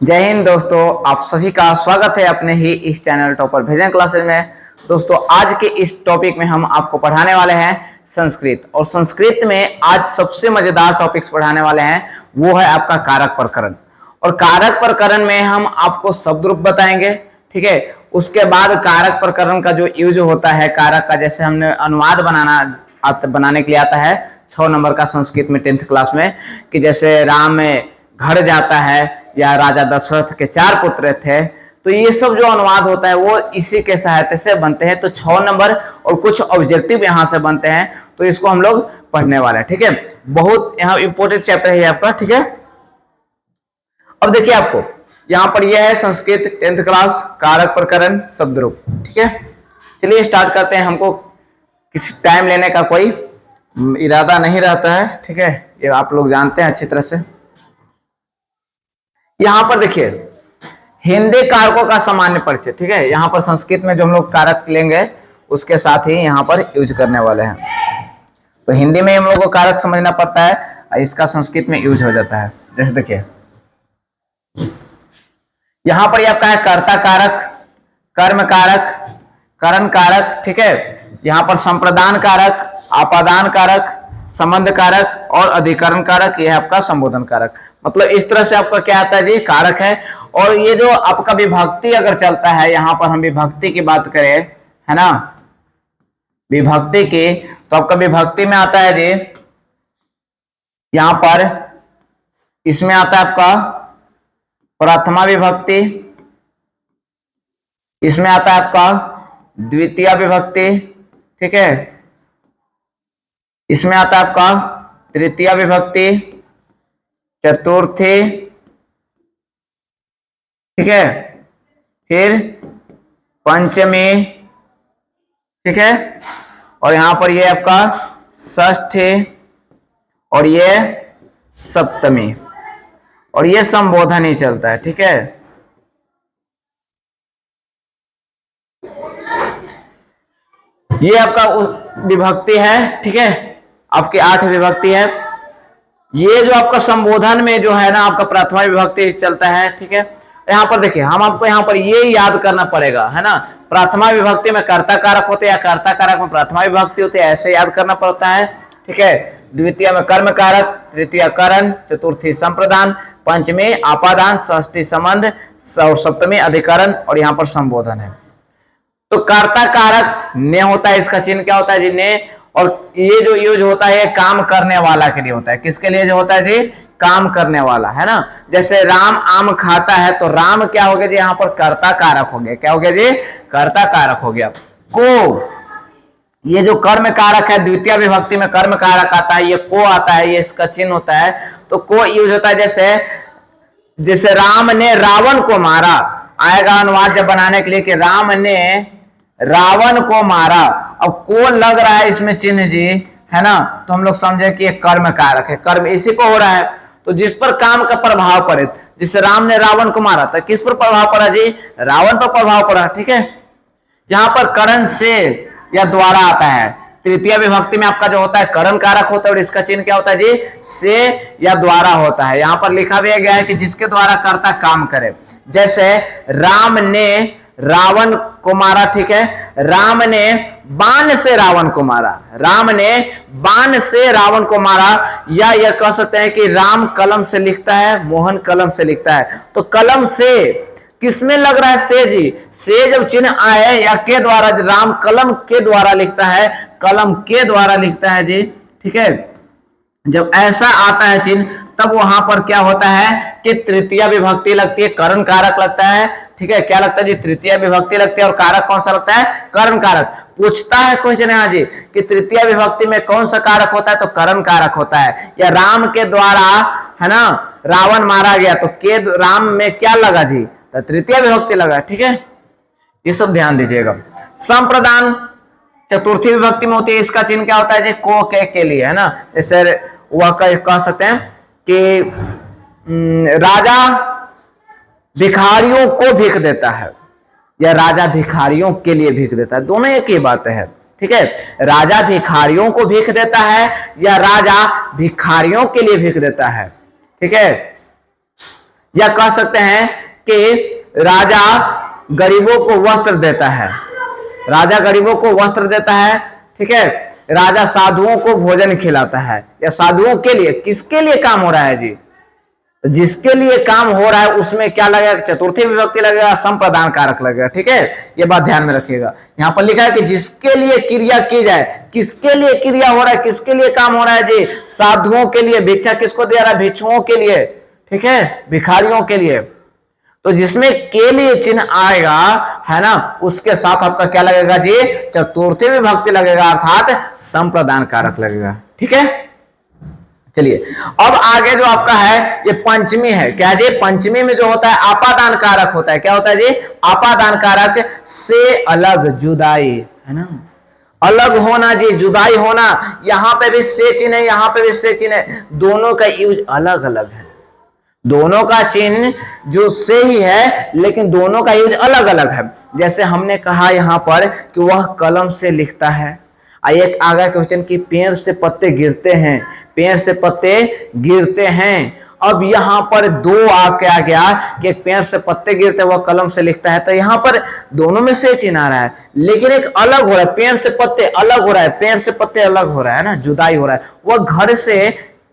जय हिंद दोस्तों, आप सभी का स्वागत है अपने ही इस चैनल टॉपर विजन क्लासेस में। दोस्तों, आज के इस टॉपिक में हम आपको पढ़ाने वाले हैं संस्कृत। और संस्कृत में आज सबसे मजेदार टॉपिक्स पढ़ाने वाले हैं, वो है आपका कारक प्रकरण। और कारक प्रकरण में हम आपको शब्द रूप बताएंगे, ठीक है। उसके बाद कारक प्रकरण का जो यूज होता है कारक का, जैसे हमने अनुवाद बनाने के लिए आता है 6 नंबर का संस्कृत में 10th क्लास में, कि जैसे राम घर जाता है या राजा दशरथ के 4 पुत्र थे, तो ये सब जो अनुवाद होता है वो इसी के सहायता से बनते हैं। तो 6 नंबर और कुछ ऑब्जेक्टिव यहाँ से बनते हैं, तो इसको हम लोग पढ़ने वाले हैं, ठीक है। बहुत यहाँ इंपोर्टेंट चैप्टर है आपका, ठीक है। अब देखिए, आपको यहाँ पर यह है संस्कृत 10th क्लास कारक प्रकरण शब्द रूप, ठीक है। चलिए स्टार्ट करते हैं। हमको किसी टाइम लेने का कोई इरादा नहीं रहता है, ठीक है, ये आप लोग जानते हैं अच्छी तरह से। यहां पर देखिए हिंदी कारकों का सामान्य परिचय, ठीक है। यहां पर संस्कृत में जो हम लोग कारक लेंगे उसके साथ ही यहां पर यूज करने वाले हैं। तो हिंदी में हम लोग को कारक समझना पड़ता है, इसका संस्कृत में यूज हो जाता है। जैसे देखिए यहां पर ये आपका है कर्ता कारक, कर्म कारक, करण कारक, ठीक है। यहां पर संप्रदान कारक, आपादान कारक, संबंध कारक और अधिकरण कारक, यह आपका संबोधन कारक। मतलब इस तरह से आपका क्या आता है जी, कारक है। और ये जो आपका विभक्ति अगर चलता है, यहां पर हम विभक्ति की बात करें, है ना, विभक्ति की, तो आपका विभक्ति में आता है जी, यहां पर इसमें आता है आपका प्रथमा विभक्ति, इसमें आता है आपका द्वितीय विभक्ति, ठीक है, इसमें आता है आपका तृतीय विभक्ति, चतुर्थी, ठीक है, फिर पंचमी, ठीक है, और यहां पर ये आपका षष्ठी और ये सप्तमी, और ये संबोधन ही चलता है, ठीक है। ये आपका विभक्ति है, ठीक है, आपकी 8 विभक्ति है। ये जो आपका संबोधन में जो है ना आपका प्रथमा विभक्ति चलता है, ठीक है। यहाँ पर देखिए हम आपको यहाँ पर ये याद करना पड़ेगा, है ना, प्रथमा विभक्ति में कर्ता कारक होते हैं या कर्ता कारक में प्रथमा विभक्ति होती है, ऐसे याद करना पड़ता है, ठीक है। द्वितीय में कर्म कारक, तृतीय करण, चतुर्थी संप्रदान, पंचमी आपादान, षष्ठी संबंध, सप्तमी अधिकरण और यहाँ पर संबोधन है। तो कर्ता कारक ने होता है, इसका चिन्ह क्या होता है जी, ने। और ये जो यूज होता है काम करने वाला के लिए होता है। किसके लिए जो होता है जी, काम करने वाला, है ना। जैसे राम आम खाता है, तो राम क्या हो गया जी, यहाँ पर कर्ता कारक हो गया। क्या हो गया जी, कर्ता कारक हो गया। को ये जो कर्म कारक है, द्वितीय विभक्ति में कर्म कारक आता है, ये को आता है, ये इसका चिन्ह होता है। तो को यूज होता है, जैसे राम ने रावण को मारा, आएगा अनुवाद जब बनाने के लिए कि राम ने रावण को मारा। अब को लग रहा है इसमें चिन्ह जी, है ना, तो हम लोग समझे कि ये कर्म कारक है, कर्म इसी को हो रहा है। तो जिस पर काम का प्रभाव पड़े, जिससे राम ने रावण को मारा, था किस पर प्रभाव पड़ा जी, रावण पर प्रभाव पड़ा, ठीक है। यहां पर करण से या द्वारा आता है। तृतीय विभक्ति में आपका जो होता है करण कारक होता है, और इसका चिन्ह क्या होता है जी, से या द्वारा होता है। यहां पर लिखा भी गया है कि जिसके द्वारा कर्ता काम करे। जैसे राम ने रावण को मारा, ठीक है, राम ने बाण से रावण को मारा, राम ने बाण से रावण को मारा। या यह कह सकते हैं कि राम कलम से लिखता है, मोहन कलम से लिखता है। तो कलम से किसमें लग रहा है, से जी, से जब चिन्ह आए या के द्वारा, राम कलम के द्वारा लिखता है, कलम के द्वारा लिखता है जी, ठीक है। जब ऐसा आता है चिन्ह, तब वहां पर क्या होता है कि तृतीय विभक्ति लगती है, करण कारक लगता है, ठीक है। क्या लगता है जी, तृतीय विभक्ति लगती है। और कारक कौन सा लगता है, करण कारक। पूछता है क्वेश्चन यहाँ जी कि तृतीय विभक्ति में कौन सा कारक होता है, तो करण कारक होता है। या राम के द्वारा, है ना, रावण मारा गया, तो के राम में क्या लगा जी, तो तृतीय विभक्ति लगा, ठीक है। ये सब ध्यान दीजिएगा। संप्रदान चतुर्थी विभक्ति में होती है, इसका चिन्ह क्या होता है जी, को के लिए, है ना। जैसे वह कह सकते हैं कि राजा भिखारियों को भीख देता है, या राजा भिखारियों के लिए भीख देता है, दोनों एक ही बात है, ठीक है। राजा भिखारियों को भीख देता है या राजा भिखारियों के लिए भीख देता है, ठीक है। या कह सकते हैं कि राजा गरीबों को वस्त्र देता है, राजा गरीबों को वस्त्र देता है, ठीक है। राजा साधुओं को भोजन खिलाता है, या साधुओं के लिए, किसके लिए काम हो रहा है जी? जिसके लिए काम हो रहा है उसमें क्या लगेगा? चतुर्थी विभक्ति लगेगा, संप्रदान कारक लगेगा, ठीक है। ये बात ध्यान में रखिएगा। यहां पर लिखा है कि जिसके लिए क्रिया की जाए, किसके लिए क्रिया हो रहा है, किसके लिए काम हो रहा है जी? साधुओं के लिए। भिक्षा किसको दे रहा है? भिक्षुओं के लिए, ठीक है, भिखारियों के लिए। तो जिसमें के लिए चिन्ह आएगा, है ना, उसके साथ आपका क्या लगेगा जी? चतुर्थी विभक्ति लगेगा, अर्थात संप्रदान कारक लगेगा, ठीक है। चलिए अब आगे जो आपका है ये पंचमी है। क्या जी? पंचमी में जो होता है आपादान कारक होता है। क्या होता है जी? आपादान कारक। से अलग, जुदाई, है ना, अलग होना जी, जुदाई होना। यहां पे भी से चिन्ह है, यहां पे भी से चिन्ह है, दोनों का यूज अलग अलग है। दोनों का चिन्ह जो से ही है, लेकिन दोनों का यूज अलग अलग है। जैसे हमने कहा यहां पर कि वह कलम से लिखता है। एक आगे क्वेश्चन की पेड़ से पत्ते गिरते हैं, पेड़ से पत्ते गिरते हैं। अब यहां पर दो आके आ गया कि एक पेड़ से पत्ते गिरते हैं, वह कलम से लिखता है। तो यहां पर दोनों में से चिन्ह आ रहा है, लेकिन एक अलग हो रहा है। पेड़ से पत्ते अलग हो रहा है, पेड़ से पत्ते अलग हो रहा है ना, जुदाई हो रहा है। वह घर से,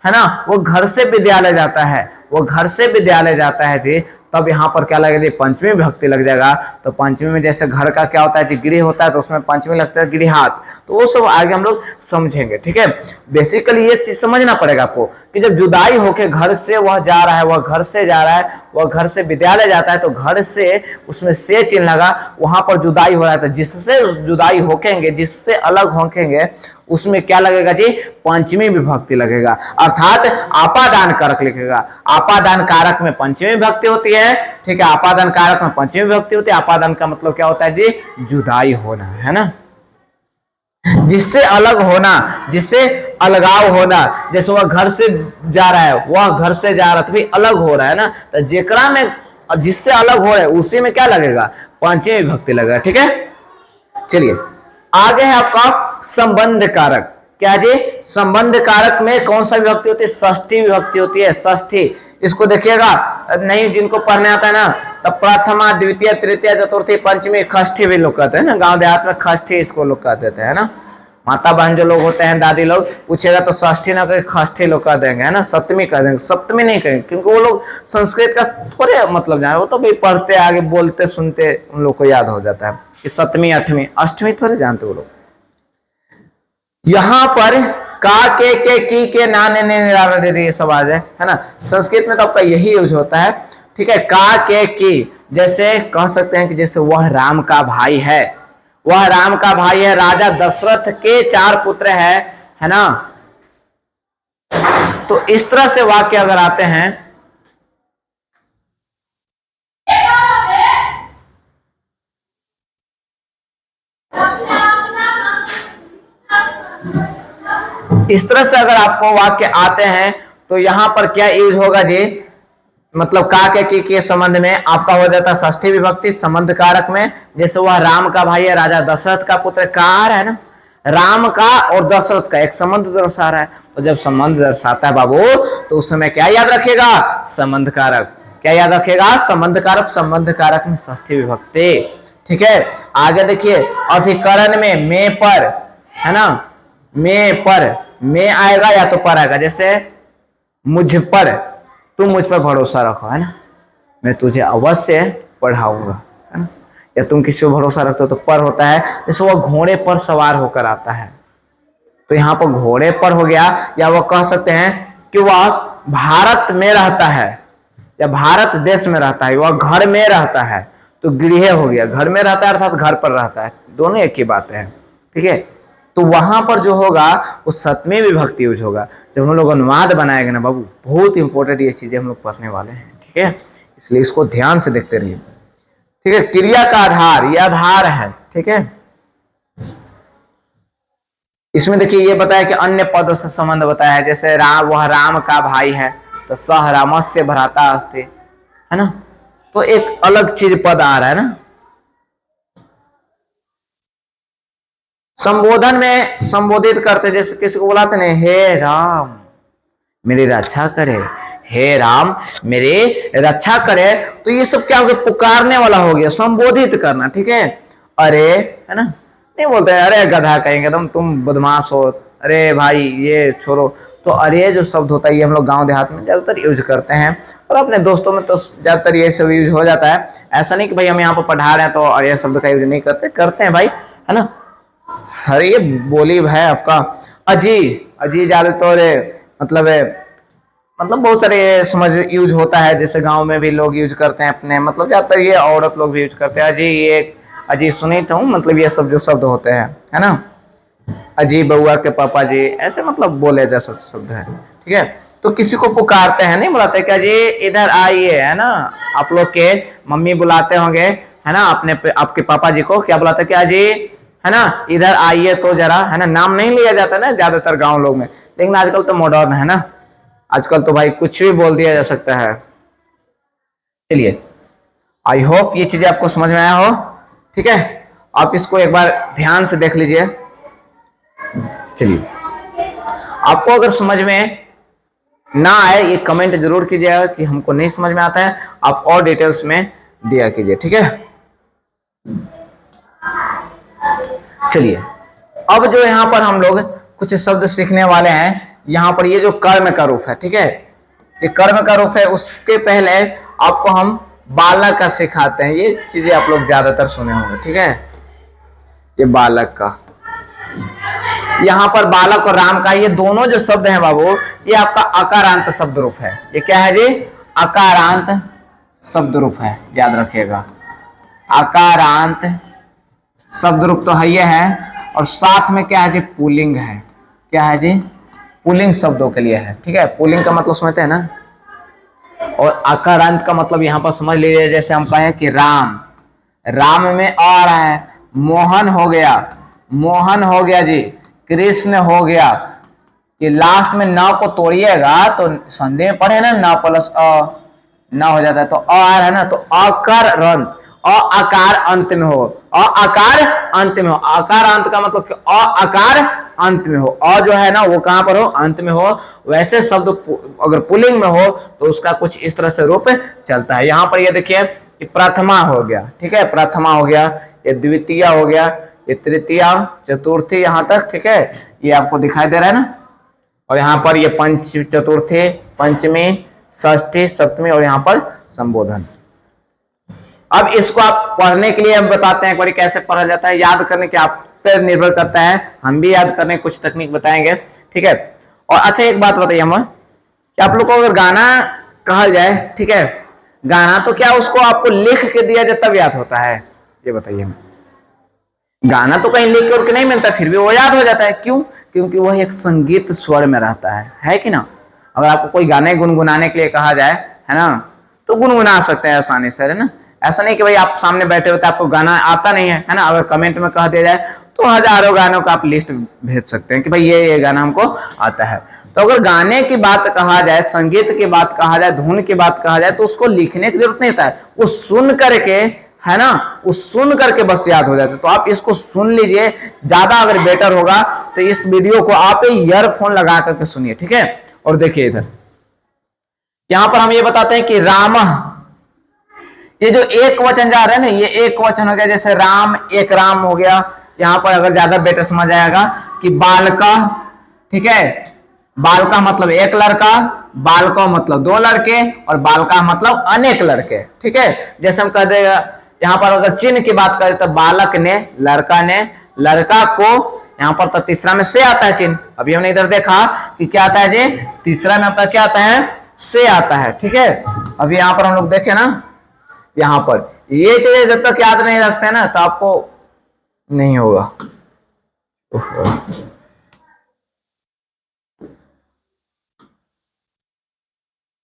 है ना, वो घर से विद्यालय जाता है, वो घर से विद्यालय जाता है जी। तब यहाँ पर क्या लगेगा? पंचमी विभक्ति लग जाएगा। तो पंचमी में जैसे घर का क्या होता है जी? गृह होता है, तो उसमें पंचमी लगता है गृहात। तो वो सब आगे हम लोग समझेंगे, ठीक है। बेसिकली ये चीज समझना पड़ेगा आपको कि जब जुदाई होके घर से वह जा रहा है, वह घर से जा रहा है, वह घर से विद्यालय जाता है, तो घर से उसमें से चिन्ह लगा, वहां पर जुदाई हो रहा है। तो जिससे जुदाई होकेंगे, जिससे अलग होकेंगे, उसमें क्या लगेगा जी? पंचमी विभक्ति लगेगा, अर्थात आपादान कारक लिखेगा। आपादान कारक में पंचमी विभक्ति होती है, ठीक है। आपादान कारक में पंचमी विभक्ति होती है। आपादान का मतलब क्या होता है जी? जुदाई होना, है ना, जिससे अलग होना, जिससे अलगाव होना। जैसे वह घर से जा रहा है, वह घर से जा रहा, तो भी अलग हो रहा है ना। तो जेकरा में जिससे अलग हो रहा है उसी में क्या लगेगा? पंचमी विभक्ति लगेगा, ठीक है। चलिए आगे है आपका संबंध कारक। क्या जी? संबंध कारक में कौन सा विभक्ति होती है? षष्ठी विभक्ति होती है, षष्ठी। इसको देखिएगा, नहीं जिनको पढ़ने आता है ना, तो प्रथमा, द्वितीय, तृतीय, चतुर्थी, पंचमी, षष्ठी भी लोग कहते हैं ना। गांव देहात में षष्ठी इसको लोग कह देते हैं ना। माता बहन जो लोग होते हैं, दादी लोग, पूछेगा तो षष्ठी ना कहे, षष्ठी लोग कह देंगे, है ना। सप्तमी कह देंगे, सप्तमी नहीं कहेंगे, क्योंकि वो लोग संस्कृत का थोड़े मतलब जाने, वो तो भाई पढ़ते आगे बोलते सुनते उन लोग को याद हो जाता है कि सप्तमी, अठवीं, अष्टमी थोड़े जानते वो लोग। यहां पर का, के, की, ना, ने, ये सब आ जाए, है ना। संस्कृत में तो आपका यही यूज होता है, ठीक है। का, के, की, जैसे कह सकते हैं कि जैसे वह राम का भाई है, वह राम का भाई है। राजा दशरथ के 4 पुत्र है ना। तो इस तरह से वाक्य अगर आते हैं, इस तरह से अगर आपको वाक्य आते हैं, तो यहां पर क्या यूज होगा जी? मतलब का, के संबंध में आपका हो जाता है षष्ठी विभक्ति संबंध कारक में। जैसे वह राम का भाई है, राजा दशरथ का पुत्र, का आ रहा है ना, राम का और दशरथ का एक संबंध दर्शा रहा है। तो जब संबंध दर्शाता है बाबू, तो उस समय क्या याद रखेगा? संबंध कारक। क्या याद रखेगा? संबंध कारक। संबंध कारक में षष्ठी विभक्ति, ठीक है। आगे देखिए, अधिकरण में में पर, है ना, में पर, में आएगा या तो पर आएगा। जैसे मुझ पर, तुम मुझ पर भरोसा रखो, है ना, मैं तुझे अवश्य पढ़ाऊंगा, है ना। या तुम किसी पर भरोसा रखते हो तो पर होता है। जैसे वह घोड़े पर सवार होकर आता है, तो यहाँ पर घोड़े पर हो गया। या वह कह सकते हैं कि वह भारत में रहता है, या भारत देश में रहता है, वह घर में रहता है, तो गृह हो गया। घर में रहता है अर्थात घर पर रहता है, दोनों एक ही बात है, ठीक है। तो वहां पर जो होगा वो सप्तमी विभक्ति यूज होगा। जब हम लोग अनुवाद बनाएंगे ना बाबू, बहुत इंपॉर्टेंट ये चीजें हम लोग पढ़ने वाले हैं, ठीक है। इसलिए इसको ध्यान से देखते रहिए, ठीक है। क्रिया का आधार, ये आधार है, ठीक है। इसमें देखिए ये बताया कि अन्य पद से संबंध बताया है। जैसे राम, वह राम का भाई है, तो सह रामस्य भ्राता अस्ति, है ना। तो एक अलग चीज पद आ रहा है ना। संबोधन में संबोधित करते, जैसे किसी को बुलाते नहीं, हे राम मेरी रक्षा करे, हे राम मेरे रक्षा करे, तो ये सब क्या हो गया, पुकारने वाला हो गया, संबोधित करना, ठीक है। अरे है ना, नहीं बोलते अरे गधा कहेंगे तुम बदमाश हो, अरे भाई ये छोड़ो। तो अरे जो शब्द होता है ये हम लोग गांव देहात में ज्यादातर यूज करते हैं, और अपने दोस्तों में तो ज्यादातर ये सब यूज हो जाता है। ऐसा नहीं कि भाई हम यहाँ पर पढ़ा रहे हैं तो अरे शब्द का यूज नहीं करते, करते हैं भाई, है ना। अरे ये बोली है आपका अजी, अजी ज्यादा तो मतलब बहुत सारे समझ यूज होता है, जैसे गांव में भी लोग यूज करते हैं अपने, मतलब ज्यादातर ये औरत लोग भी यूज करते हैं। अजी ये अजी सुनी तो हूँ, मतलब ये सब जो शब्द होते हैं, है ना। अजी बउआ के पापा जी, ऐसे मतलब बोले जा सकते शब्द है, ठीक है। तो किसी को पुकारते हैं, नहीं बुलाते क्या जी इधर आइए, है ना। आप लोग के मम्मी बुलाते होंगे, है ना, अपने आपके पापा जी को क्या बुलाते, क्या जी, है ना, इधर आइए तो जरा, है ना। नाम नहीं लिया जाता ना ज्यादातर गांव लोग में, लेकिन आजकल तो मॉडर्न है ना, आजकल तो भाई कुछ भी बोल दिया जा सकता है। चलिए, आई होप ये चीजें आपको समझ में आया हो, ठीक है। आप इसको एक बार ध्यान से देख लीजिए। चलिए, आपको अगर समझ में ना आए ये कमेंट जरूर कीजिएगा कि हमको नहीं समझ में आता है, आप और डिटेल्स में दिया कीजिए, ठीक है। चलिए, अब जो यहां पर हम लोग कुछ शब्द सीखने वाले हैं, यहां पर ये जो कर्म का रूप है, ठीक है, ये कर्म का रूप है, उसके पहले आपको हम बालक का सिखाते हैं। ये चीजें आप लोग ज्यादातर सुने होंगे, ठीक है। ये बालक का, यहाँ पर बालक और राम का, ये दोनों जो शब्द हैं बाबू, ये आपका अकारांत शब्द रूप है। ये क्या है जी, अकारांत शब्द रूप है, याद रखिएगा। अकारांत शब्द रूप तो है ये है, और साथ में क्या है जी, पुल्लिंग है। क्या है जी, पुल्लिंग शब्दों के लिए है, ठीक है। पुल्लिंग का मतलब समझते हैं ना, और अकारांत का मतलब यहाँ पर समझ लीजिए, जैसे हम कहें कि राम, राम में आ रहा है, मोहन हो गया, मोहन हो गया जी, कृष्ण हो गया। कि लास्ट में न को तोड़िएगा तो संदेह पढ़े ना, न प्लस अ न हो जाता है, तो अ आ रहा है ना, तो अकार रंत, अ आकार अंत में हो, अ आकार अंत में हो। आकार अंत का मतलब कि अ आकार अंत में हो, अ जो है ना वो कहां पर हो, अंत में हो। वैसे शब्द अगर पुल्लिंग में हो तो उसका कुछ इस तरह से रूप चलता है। यहां पर ये देखिए कि प्रथमा हो गया, ठीक है, प्रथमा हो गया, ये द्वितीय हो गया, ये तृतीय, चतुर्थी, यहां तक, ठीक है, ये आपको दिखाई दे रहा है ना। और यहाँ पर ये पंच चतुर्थी, पंचमी, षष्ठी, सप्तमी, और यहाँ पर संबोधन। अब इसको आप पढ़ने के लिए हम बताते हैं एक बार कैसे पढ़ा जाता है, याद करने के आप पर निर्भर करता है, हम भी याद करने कुछ तकनीक बताएंगे, ठीक है। और अच्छा एक बात बताइए हम कि आप लोग को अगर गाना कहा जाए, ठीक है, गाना, तो क्या उसको आपको लिख के दिया जाए तब याद होता है, ये बताइए हमें। गाना तो कहीं लिख के नहीं मिलता, फिर भी वो याद हो जाता है, क्यों, क्योंकि वह एक संगीत स्वर में रहता है कि ना। अगर आपको कोई गाने गुनगुनाने के लिए कहा जाए, है ना, तो गुनगुना सकते हैं आसानी से, है ना। ऐसा नहीं कि भाई आप सामने बैठे होते आपको गाना आता नहीं है ना, अगर कमेंट में कह दिया जाए तो हजारों गानों का आप लिस्ट भेज सकते हैं कि भाई ये गाना हमको आता है। तो अगर गाने की बात कहा जाए, संगीत की बात कहा जाए, धुन की बात कहा जाए, तो उसको लिखने की जरूरत नहीं होता है, वो सुन करके, है ना, वो सुन करके बस याद हो जाता है। तो आप इसको सुन लीजिए, ज्यादा अगर बेटर होगा तो इस वीडियो को आप ईयरफोन लगा करके सुनिए, ठीक है। और देखिए इधर यहां पर हम ये बताते हैं कि राम, ये जो एक वचन जा रहा है ना, ये एक वचन हो गया, जैसे राम, एक राम हो गया। यहां पर अगर ज्यादा बेटर समझ आएगा कि बालका, ठीक है, बालका मतलब एक लड़का, बालका मतलब दो लड़के, और बालका मतलब अनेक लड़के, ठीक है। जैसे हम कह देगा यहाँ पर अगर चिन्ह की बात करें तो बालक ने, लड़का ने, लड़का को, यहाँ पर तो तीसरा में से आता है चिन्ह। अभी हमने इधर देखा कि क्या आता है जी, तीसरा में आपका क्या आता है, से आता है, ठीक है। अभी यहाँ पर हम लोग देखे ना, यहाँ पर ये चीजें जब तक याद नहीं रखते ना तो आपको नहीं होगा।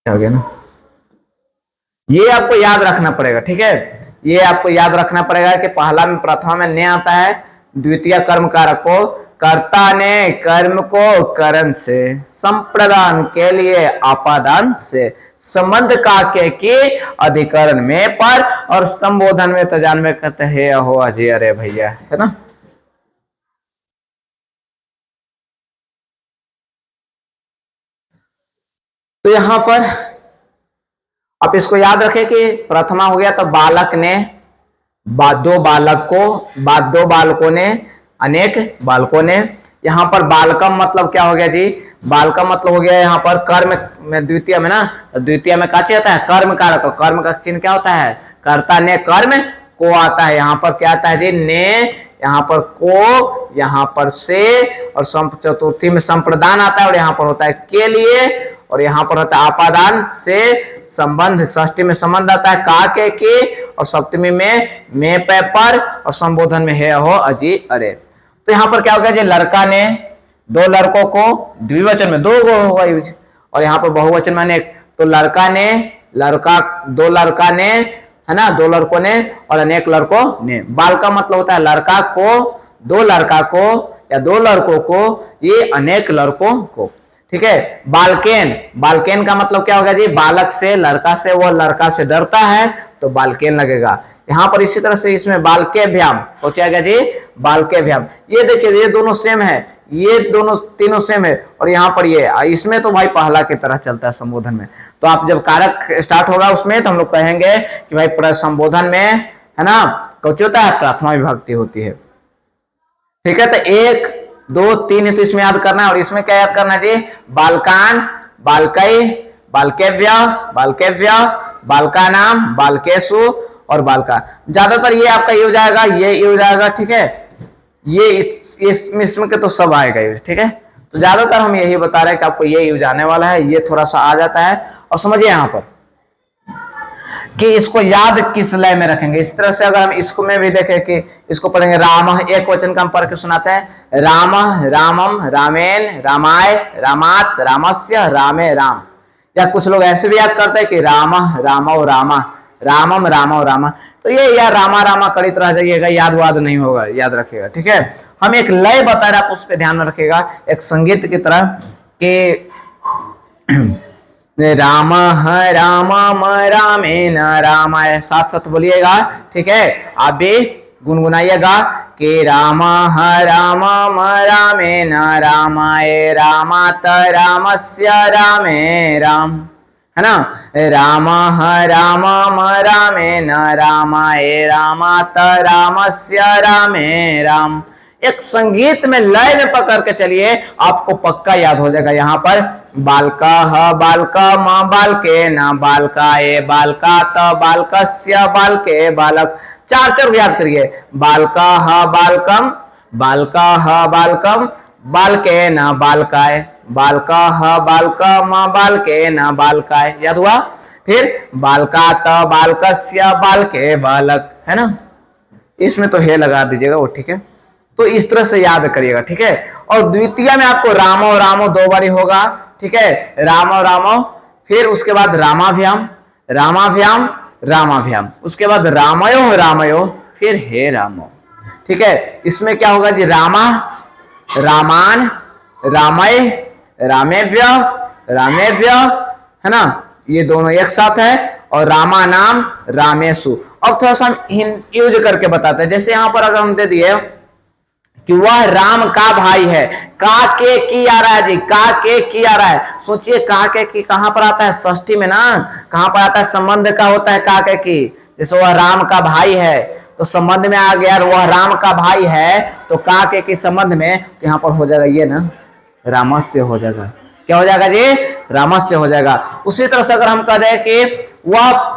हो गया ना, ये आपको याद रखना पड़ेगा, ठीक है। ये आपको याद रखना पड़ेगा कि पहला में प्रथमा में ने आता है, द्वितीय कर्म कारक को, कर्ता ने कर्म को करण से, संप्रदान के लिए आपादान से, संबंध का के अधिकरण में पर, और संबोधन में तो जान में कहते हैं हो अजय, अरे भैया, है ना। तो यहां पर आप इसको याद रखें कि प्रथमा हो गया तो बालक ने, दो बालकों ने, अनेक बालकों ने। यहाँ पर बालकम मतलब क्या हो गया जी, बालकम मतलब हो गया यहाँ पर कर्म में द्वितीय में ना, द्वितीय में का होता है कर्म कारक, कर्म का चिन्ह क्या होता है कर्ता ने कर्म को आता है। यहाँ पर क्या आता है जी ने, यहाँ पर को, यहाँ पर से, और चतुर्थी में संप्रदान आता है और यहाँ पर होता है के लिए, और यहाँ पर होता है आपादान से संबंध, षष्ठी में संबंध आता है का के, और सप्तमी में पे पर, और संबोधन में है हो अजी अरे। तो यहाँ पर क्या हो गया जी लड़का ने, दो लड़कों को, द्विवचन में दो होगा यूज, और यहाँ पर बहुवचन में अनेक। तो लड़का ने, लड़का, दो लड़का ने, है ना, दो लड़कों ने और अनेक लड़कों ने। बाल का मतलब होता है लड़का को, दो लड़का को या दो लड़कों को, ये अनेक लड़कों को। ठीक है। बालकेन, बालकेन का मतलब क्या होगा जी बालक से, लड़का से, वो लड़का से डरता है तो बालकेन लगेगा। यहाँ पर इसी तरह से इसमें बालके व्याम हो जाएगा जी बालके व्याम। ये देखिए ये दोनों सेम है, ये दोनों तीनों सेम है, और यहाँ पर ये इसमें तो भाई पहला की तरह चलता है संबोधन में। तो आप जब कारक स्टार्ट होगा उसमें तो हम लोग कहेंगे कि भाई संबोधन में है ना कौन होता है प्रथमा विभक्ति होती है। ठीक है। तो एक दो तीन है तो इसमें याद करना है, और इसमें क्या याद करना है जी बालकान, बालकई, बालकेव्य, बालकेव्य, बालका नाम, बालकेशु और बालका। ज्यादातर ये आपका ये हो जाएगा, ये हो जाएगा। ठीक है। ये इसमें के तो सब आएगा यूज। ठीक है। तो ज्यादातर हम यही बता रहे हैं कि आपको ये यूज आने वाला है, ये थोड़ा सा आ जाता है। और समझिए यहाँ पर कि इसको याद किस लय में रखेंगे। इस तरह से अगर हम इसको में भी देखें कि इसको पढ़ेंगे राम, एक वचन का हम पढ़ के सुनाते हैं राम, रामम, रामेन, रामाय, रामात, रामस्य, रामे, राम। या कुछ लोग ऐसे भी याद करते हैं कि राम, रामो, रामा, रामम, रामो, रामा। तो ये या रामा रामा कड़ित रह जाइएगा, याद वाद नहीं होगा, याद रखिएगा। ठीक है। हम एक लय बता रहे, आप उस पर ध्यान में रखिएगा, एक संगीत की तरह कि राम राम रामेण रामाय, साथ साथ बोलिएगा। ठीक है। आप भी गुनगुनाइएगा कि राम राम रामेण रामाय, रामात रामस्य, रामे राम, है ना। राम राम रामेण रामाय, रामात रामस्य, रामे राम। एक संगीत में लय में पकड़ के चलिए, आपको पक्का याद हो जाएगा। यहाँ पर बालका ह बालका माँ बालके न बालकाए, बालका त बालकस्य, बालके बालक। चार चार याद करिए, बालका ह बालकम, बालका ह बालकम, बालके न बालकाए, बालका ह बालकम, बालके न बालकाए। याद हुआ। फिर बालका त बालकस्य, बालके बालक, है ना। इसमें तो हे लगा दीजिएगा वो। ठीक है। तो इस तरह से याद करिएगा। ठीक है। और द्वितीय में आपको रामो रामो दो बारी होगा। ठीक है। रामो रामो, फिर उसके बाद रामाभ्याम, रामाभ्याम, रामाभ्याम, उसके बाद रामयो रामयो, फिर हे रामो। ठीक है। इसमें क्या होगा जी रामा, रामान, रामय, रामेव्य, रामेव्य, है ना, ये दोनों एक साथ है। और रामा नाम, रामेशु। अब थोड़ा सा हम यूज करके बताते हैं। जैसे यहां पर अगर हम दे दिए कि वह राम का भाई है, का के की आ रहा है जी, का के की आ रहा है। सोचिए का के की कहां पर आता है षष्ठी में ना, कहां पर आता है संबंध का होता है का के की। जैसे वह राम का भाई है तो संबंध में आ गया, वह राम का भाई है तो का के की संबंध में, तो यहाँ पर हो जाएगा ये ना रामस्य हो जाएगा। क्या हो जाएगा जी रामस्य हो जाएगा। उसी तरह से अगर हम कह दें कि वह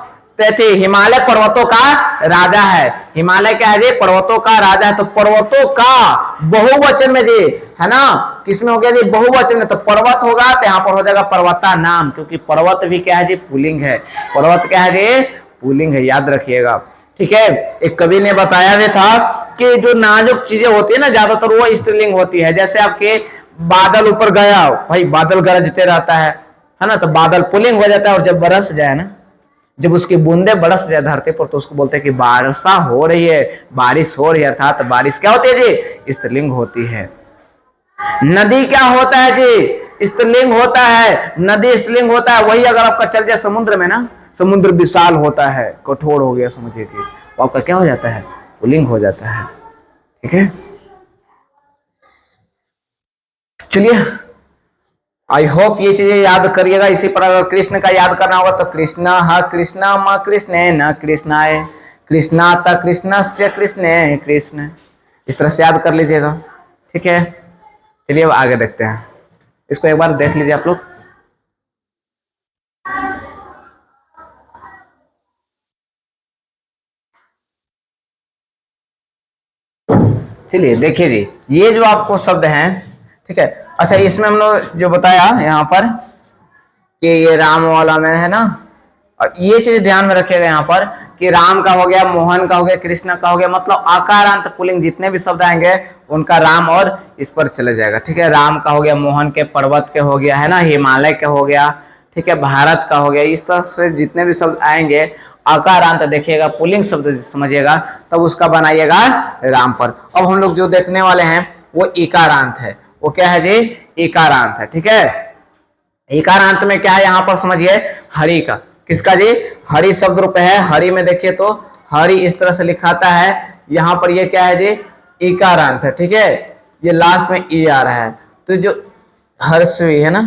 हिमालय पर्वतों का राजा है, हिमालय क्या है जी पर्वतों का राजा है, तो पर्वतों का बहुवचन में जी, है ना, किसमें हो गया जी बहुवचन में, तो पर्वत होगा तो यहाँ पर हो जाएगा पर्वता नाम, क्योंकि पर्वत भी क्या है जी पुल्लिंग है। पर्वत क्या है जी पुल्लिंग है, याद रखिएगा। ठीक है। एक कवि ने बताया भी था कि जो नाजुक चीजें होती है ना ज्यादातर वो स्त्रीलिंग होती है। जैसे आपके बादल ऊपर गया, भाई बादल गरजते रहता है ना, तो बादल पुल्लिंग हो जाता है। और जब बरस जाए ना, जब उसकी बूंदे बरस जाए धरती पर, तो उसको बोलते हैं कि वर्षा हो रही है, बारिश हो रही है। अर्थात बारिश क्या होती है जी स्त्रीलिंग होती है। नदी क्या होता है जी स्त्रीलिंग होता है, नदी स्त्रीलिंग होता है। वही अगर आपका चल जाए समुद्र में ना, समुद्र विशाल होता है, कठोर हो गया समझिए कि, तो आपका क्या हो जाता है पुल्लिंग हो जाता है। ठीक है। चलिए आई होप ये चीजें याद करिएगा। इसी पर अगर कृष्ण का याद करना होगा तो कृष्ण ह कृष्ण म कृष्ण न कृष्णाय कृष्णा त कृष्ण से कृष्ण कृष्ण, इस तरह से याद कर लीजिएगा। ठीक है, चलिए अब आगे देखते हैं, इसको एक बार देख लीजिए आप लोग। चलिए देखिए जी, ये जो आपको शब्द हैं, ठीक है। अच्छा, इसमें हम लोग जो बताया यहाँ पर कि ये राम वाला में है ना, और ये चीज ध्यान में रखिएगा यहाँ पर कि राम का हो गया, मोहन का हो गया, कृष्ण का हो गया, मतलब आकारांत पुल्लिंग जितने भी शब्द आएंगे उनका राम और इस पर चले जाएगा। ठीक है, राम का हो गया, मोहन के पर्वत के हो गया है ना, हिमालय के हो गया, ठीक है, भारत का हो गया, इस तरह से जितने भी शब्द आएंगे आकारांत देखिएगा, पुल्लिंग शब्द समझिएगा, तब उसका बनाइएगा राम पर। अब हम लोग जो देखने वाले हैं वो इकारांत है। वो क्या है जी? इकारांत है। ठीक है, इकारांत में क्या है यहाँ पर समझिए, हरि का। किसका जी? हरि शब्द रूप है। हरि में देखिए तो हरि इस तरह से लिखाता है, यहाँ पर ये क्या है जी? इकारांत है। ठीक है, ये लास्ट में ई आ रहा है, तो जो हर्षवी है ना,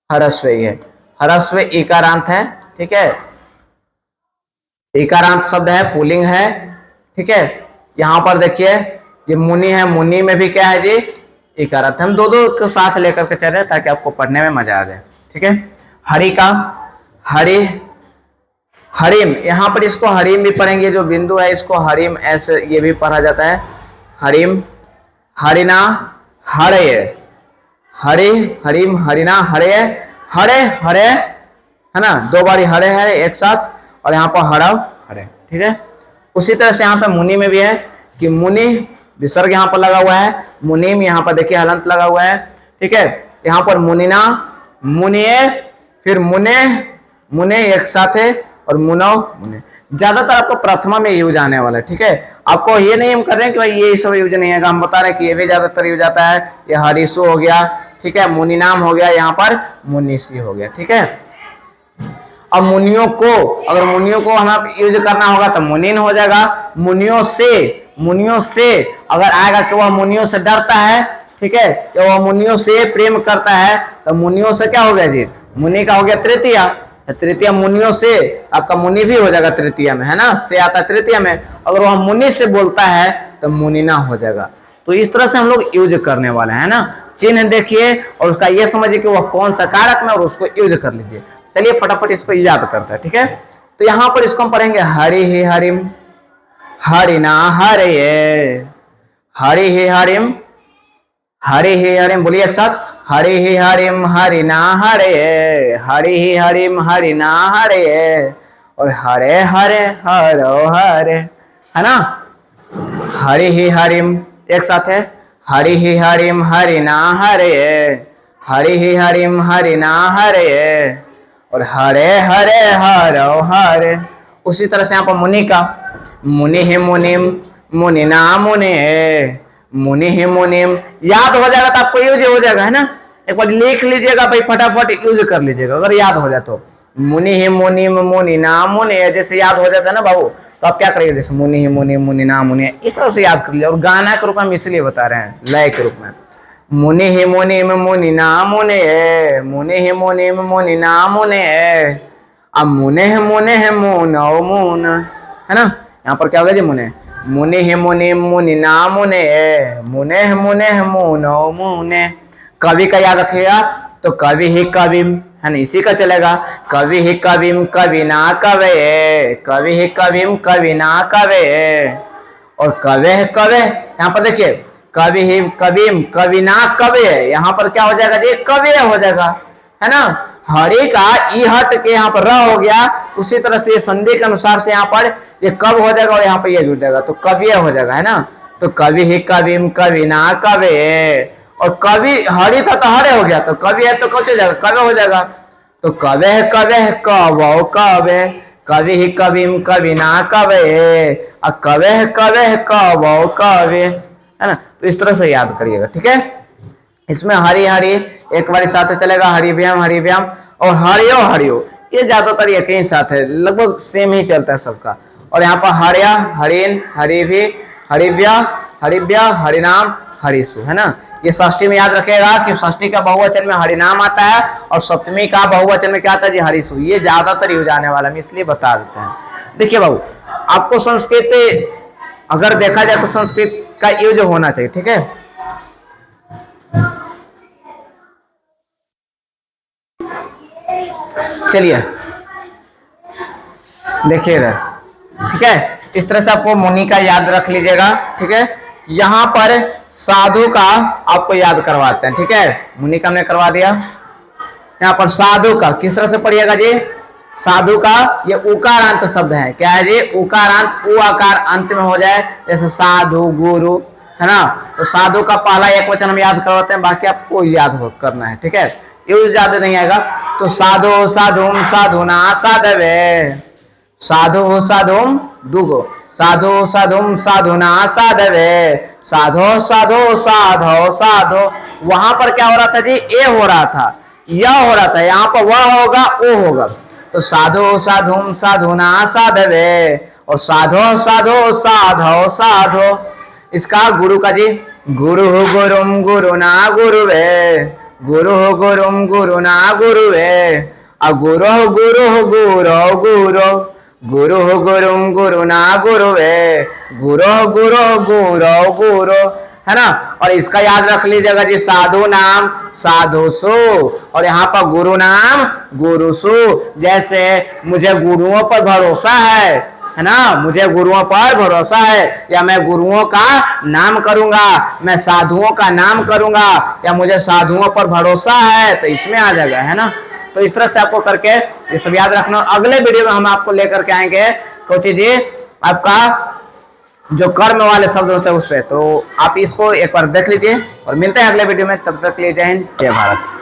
हरस्वई है, हरस्वई इकारांत है। ठीक है, इकारांत शब्द है, पुल्लिंग है। ठीक है, यहाँ पर देखिए ये मुनि है, मुनि में भी क्या है जी? इकारांत। हम दो दो के साथ लेकर के चल रहे हैं ताकि आपको पढ़ने में मजा आ जाए। ठीक है, हरि का, हरि, हरिम, यहाँ पर इसको हरिम भी पढ़ेंगे, जो बिंदु है इसको हरिम ऐसे ये भी पढ़ा जाता है, हरिम, हरिना, हरे, हरि, हरिम, हरिना, हरे, हरे, हरे है ना, दो बारी हरे है एक साथ, और यहाँ पर हरव हरे। ठीक है, उसी तरह से यहाँ पे मुनि में भी है कि मुनि विसर्ग यहाँ पर लगा हुआ है, मुनिम यहाँ पर देखिए हलंत लगा हुआ है। ठीक है, यहाँ पर मुनिना, मुनिये, फिर मुने, मुने एक साथ है, और मुनव, मुने। ज्यादातर आपको प्रथमा में यूज आने वाला है। ठीक है, आपको ये नहीं हम कर रहे हैं कि भाई ये सब यूज नहीं है, हम बता रहे हैं कि ये भी ज्यादातर यूज आता है। ये हरिशु हो गया, ठीक है, मुनि नाम हो गया, यहाँ पर मुनिषी हो गया। ठीक है, अब मुनियों को, अगर मुनियों को हमें यूज करना होगा तो मुनिन हो जाएगा। मुनियों से, मुनियों से अगर आएगा कि वह मुनियों से डरता है, ठीक है, कि वह मुनियों से प्रेम करता है, तो मुनियों से क्या हो गया जी? मुनि का हो गया तृतीया, तृतीया मुनियों से, आपका मुनि भी हो जाएगा तृतीया में, है ना, से आता है तृतीया में। अगर वह मुनि से बोलता है तो मुनिना हो जाएगा। तो इस तरह से हम लोग यूज करने वाले हैं ना। चिन्ह देखिए और उसका ये समझिए कि वह कौन सा कारक में, और उसको यूज कर लीजिए। चलिए फटाफट इसको याद करते हैं। ठीक है, तो यहां पर इसको हम पढ़ेंगे हरि ही हरिम, हरिना हरे, हरि ही हरिम, हरि ही हरिम, बोलिए एक साथ, हरि ही हरिम हरिना हरे, हरि ही हरिम हरिना हरे, और हरे हरे हरो हरे, है ना। हरि ही हरिम एक साथ है, हरि ही हरिम हरिना हरे, हरि ही हरिम हरिना हरे, और हरे हरे हरो हरे। उसी तरह से यहाँ पर मुनि का, मुनि ही मुनिम, मुनिना मुनि, मुनि ही मुनिम, याद हो जाएगा तो आपको यूज हो जाएगा, है ना। एक बार लिख लीजिएगा भाई, फटाफट यूज कर लीजिएगा अगर याद हो जाए तो। मुनि ही मुनिम, मुनिना मुनि, जैसे याद हो जाता है ना बाबू, तो आप क्या करिए, जैसे मुनि ही मुनि, मुनिना मुनि, इस तरह से याद कर लीजिए। और गाना के रूप में हम इसलिए बता रहे हैं, लय के रूप में। मुनि ही मुनिम मुनिना मुनि, मुनि ही मुनिम मुनिना मुनि, अब मुने है मुने है मुनो मुन, है ना। यहाँ पर क्या होगा जी? मुने, मुनि ही मुनि मुनिना मुने, मुने है मुने है मुनो मुने। कवि का याद रखिएगा तो कवि ही कविम, है ना, इसी का चलेगा। कवि ही कविम कविना कवे, कवि ही कविम कविना कवे, और कवे कवे, यहाँ पर देखिए कवि ही कविम कविना कवे, यहाँ पर क्या हो जाएगा जी? कवि हो जाएगा, है ना। हरि का ई हट के यहाँ पर र हो गया, उसी तरह से संधि के अनुसार से यहाँ पर ये कब हो जाएगा और यहाँ पर ये जुड़ जाएगा, तो कवि हो जाएगा, है ना। तो कवि ही कविम कविना कवे, और कवि हरि था तो हरे हो गया, तो कवि है तो कौन हो जाएगा? कवे हो जाएगा। तो कवे कवे कवो कवे, कवि ही कविम कविना कवे, और कवे कवे कवो कवे, है ना। तो इस तरह से याद करिएगा। ठीक है, इसमें हरि हरि एक बार साथ चलेगा, हरिव्याम हरिव्याम, और हरियो हरियो, ये ज्यादातर एक ही साथ है, लगभग सेम ही चलता है सबका। और यहाँ पर हरिया हरिन हरिभि हरिव्या हरिव्या हरिनाम हरिसु, है ना। ये षष्ठी में याद रखेगा कि षष्ठी का बहुवचन में हरिनाम आता है और सप्तमी का बहुवचन में क्या आता है जी, हरिसु। ये ज्यादातर यूज आने वाला, हम इसलिए बता देते हैं। देखिए बाबू, आपको संस्कृत अगर देखा जाए तो संस्कृत का यूज होना चाहिए, ठीक है। चलिए देखिए इधर, ठीक है। इस तरह से आपको मुनि का याद रख लीजिएगा, ठीक है। यहां पर साधु का आपको याद करवाते हैं, ठीक है। मुनि का हमने करवा दिया। यहाँ पर साधु का किस तरह से पढ़िएगा जी, साधु का ये उकारांत शब्द है, क्या है जी, उकारांत, उ आकार अंत में हो जाए, जैसे साधु गुरु, है ना। तो साधु का पहला एक वचन हम याद करवाते हैं, बाकी आपको याद करना है, ठीक है। यूज ज्यादा नहीं आएगा। तो साधु साधुम साधुना साधवे, साधु साधुम दुगो, साधु साधुम साधुना साधवे, साधो साधो साधो साधो। वहां पर क्या हो रहा था जी, ए हो रहा था, यह हो रहा था, यहाँ पर वह होगा, ओ होगा। तो साधो साधुम साधुना साधवे और साधो साधो साधो साधो। इसका गुरु का जी, गुरु गुरुम गुरुना गुरुवे, गुरु गुरुम गुरुना गुरुवे, गुरु गुरु गुरु गुरु, गुरु गुरुम गुरुना गुरुवे, गुरु गुरु गुरु गुरु, है ना। और इसका याद रख लीजिएगा जी, साधु नाम साधुसु और यहाँ पर गुरु नाम गुरुसु। जैसे मुझे गुरुओं पर भरोसा है ना, मुझे गुरुओं पर भरोसा है, या मैं गुरुओं का नाम करूंगा, मैं साधुओं का नाम करूंगा, या मुझे साधुओं पर भरोसा है, तो इसमें आ जाएगा, है ना। तो इस तरह से आपको करके ये सब याद रखना। अगले वीडियो में हम आपको लेकर के आएंगे कोची जी, आपका जो कर्म वाले शब्द होते हैं उस पर। तो आप इसको एक बार देख लीजिए और मिलते हैं अगले वीडियो में। तब तक के लिए जय हिंद, जय भारत।